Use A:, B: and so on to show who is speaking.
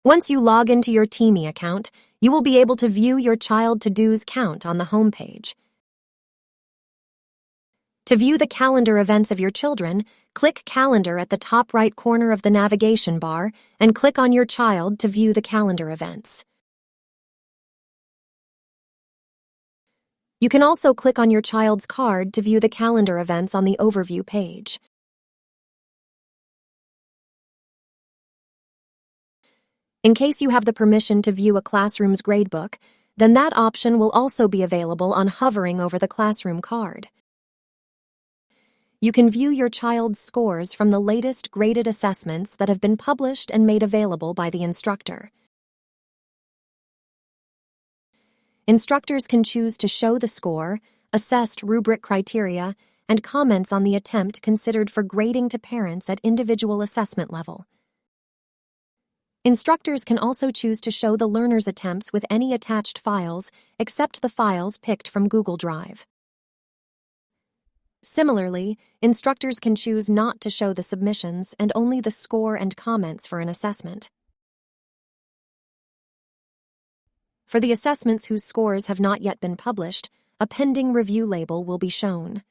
A: Once you log into your Teamie account, you will be able to view your child to-dos count on the home page. To view the calendar events of your children, click Calendar at the top right corner of the navigation bar and click on your child to view the calendar events. You can also click on your child's card to view the calendar events on the Overview page. In case you have the permission to view a classroom's gradebook, then that option will also be available on hovering over the classroom card. You can view your child's scores from the latest graded assessments that have been published and made available by the instructor. Instructors can choose to show the score, assessed rubric criteria, and comments on the attempt considered for grading to parents at individual assessment level. Instructors can also choose to show the learner's attempts with any attached files except the files picked from Google Drive. Similarly, instructors can choose not to show the submissions and only the score and comments for an assessment. For the assessments whose scores have not yet been published, a pending review label will be shown.